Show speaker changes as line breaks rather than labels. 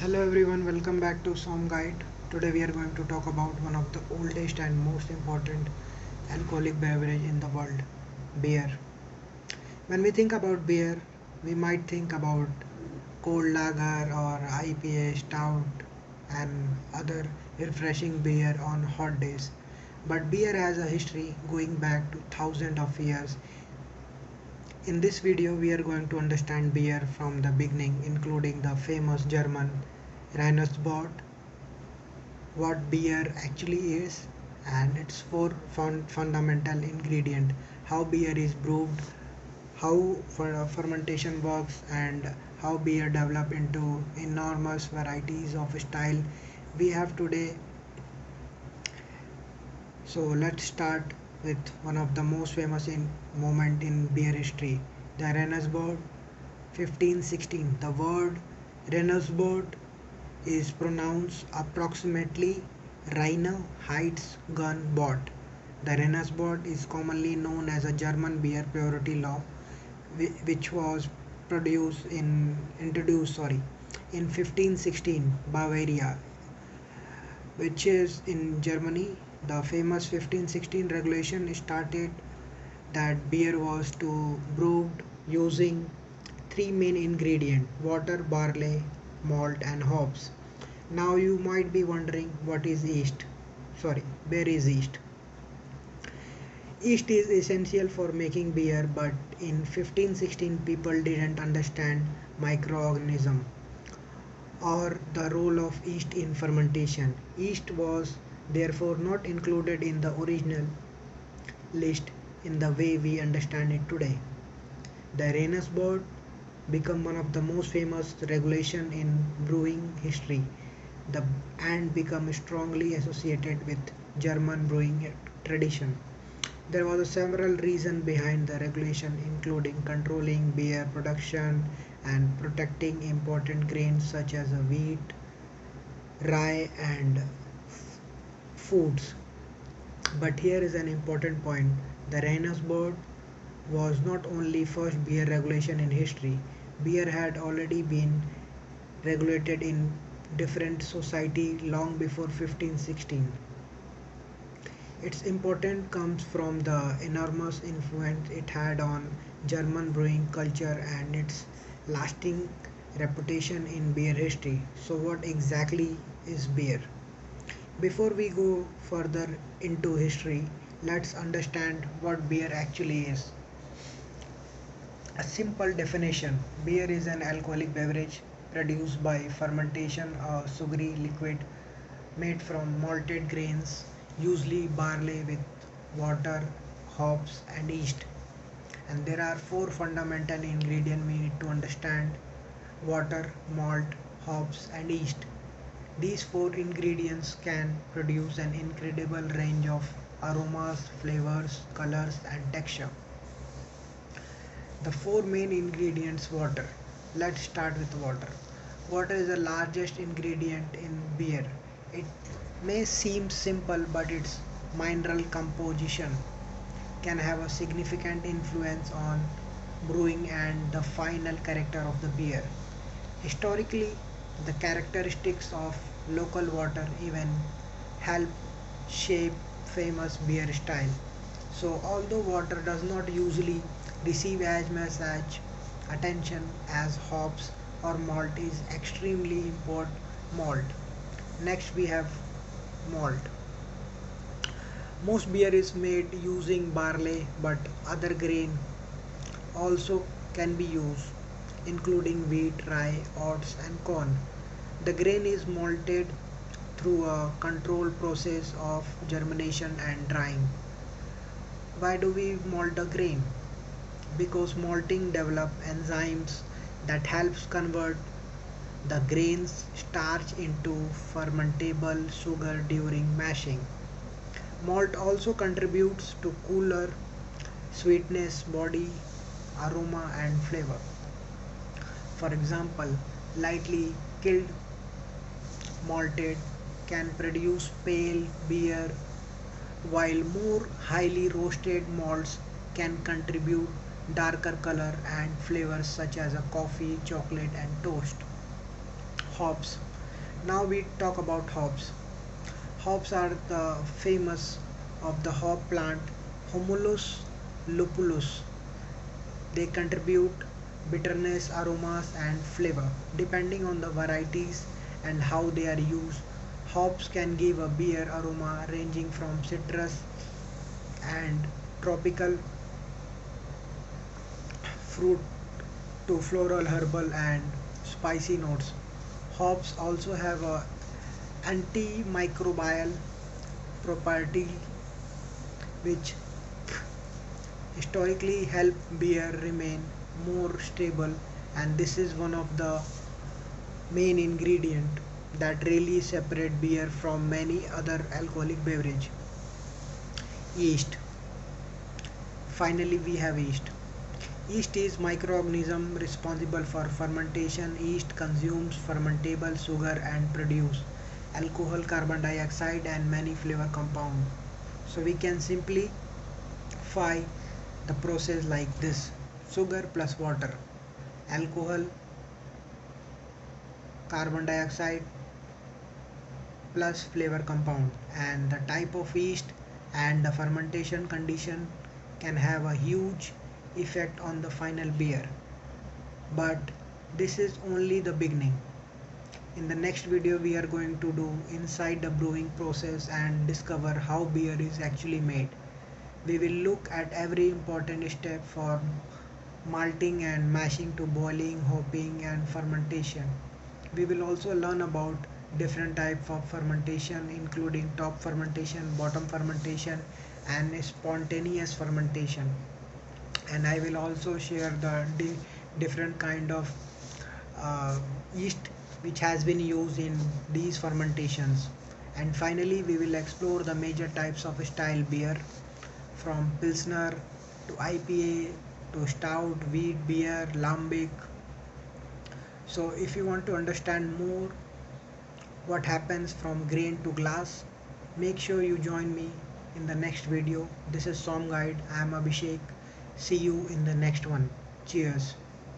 Hello everyone, welcome back to Som Guide. Today we are going to talk about one of the oldest and most important alcoholic beverage in the world, beer. When we think about beer, we might think about cold lager or IPA, stout and other refreshing beer on hot days. But beer has a history going back to thousands of years. In this video, we are going to understand beer from the beginning, including the famous German Reinheitsgebot, what beer actually is, and its four fundamental ingredients, how beer is brewed, how fermentation works, and how beer develop into enormous varieties of style we have today. So let's start with one of the most famous moment in beer history, the Reinheitsgebot 1516. The word Reinheitsgebot is pronounced approximately Rainer Heights Gun Bot. The Reinheitsgebot is commonly known as a German beer purity law, which was introduced in 1516 Bavaria, which is in Germany. The famous 1516 regulation stated that beer was to brewed using three main ingredients: water, barley, malt and hops. Now you might be wondering what is yeast. Where is yeast? Yeast is essential for making beer, but in 1516 people didn't understand microorganism or the role of yeast in fermentation. Yeast was therefore not included in the original list in the way we understand it today. The Reinheitsgebot became one of the most famous regulation in brewing history and become strongly associated with German brewing tradition. There was several reasons behind the regulation, including controlling beer production and protecting important grains such as wheat, rye and foods. But here is an important point. The Reinheitsgebot was not only first beer regulation in history. Beer had already been regulated in different society long before 1516. Its importance comes from the enormous influence it had on German brewing culture and its lasting reputation in beer history. So what exactly is beer? Before we go further into history, let's understand what beer actually is. A simple definition: beer is an alcoholic beverage produced by fermentation, a sugary liquid made from malted grains, usually barley, with water, hops, and yeast. And there are four fundamental ingredients we need to understand: water, malt, hops, and yeast. These four ingredients can produce an incredible range of aromas, flavors, colors, and texture. The four main ingredients: water. Let's start with water. Water is the largest ingredient in beer. It may seem simple, but its mineral composition can have a significant influence on brewing and the final character of the beer. Historically, the characteristics of local water even help shape famous beer style. So although water does not usually receive as much attention as hops or malt, is extremely important malt. Next we have malt. Most beer is made using barley, but other grain also can be used, including wheat, rye, oats and corn. The grain is malted through a controlled process of germination and drying. Why do we malt the grain? Because malting develop enzymes that helps convert the grains starch into fermentable sugar during mashing. Malt also contributes to cooler sweetness, body aroma and flavor. For example, lightly killed malted can produce pale beer, while more highly roasted malts can contribute darker color and flavors such as a coffee, chocolate and toast. Hops. Now we talk about hops. Hops are the famous of the hop plant Humulus lupulus. They contribute bitterness, aromas, and flavor. Depending on the varieties and how they are used, hops can give a beer aroma ranging from citrus and tropical fruit to floral, herbal, and spicy notes. Hops also have a antimicrobial property which historically help beer remain more stable, and this is one of the main ingredient that really separate beer from many other alcoholic beverage. Yeast. Finally we have yeast. Yeast is microorganism responsible for fermentation. Yeast consumes fermentable sugar and produce alcohol, carbon dioxide, and many flavor compounds. So we can simplify the process like this: sugar plus water, alcohol, carbon dioxide plus flavor compound, and the type of yeast and the fermentation condition can have a huge effect on the final beer. But this is only the beginning. In the next video we are going to do inside the brewing process and discover how beer is actually made. We will look at every important step from malting and mashing to boiling, hopping, and fermentation. We will also learn about different types of fermentation, including top fermentation, bottom fermentation, and spontaneous fermentation. And I will also share the different kind of uh, yeast which has been used in these fermentations. And finally we will explore the major types of style beer, from pilsner to IPA to stout, wheat beer, lambic. So if you want to understand more what happens from grain to glass, make sure you join me in the next video. This is Som Guide. I am Abhishek. See you in the next one. Cheers.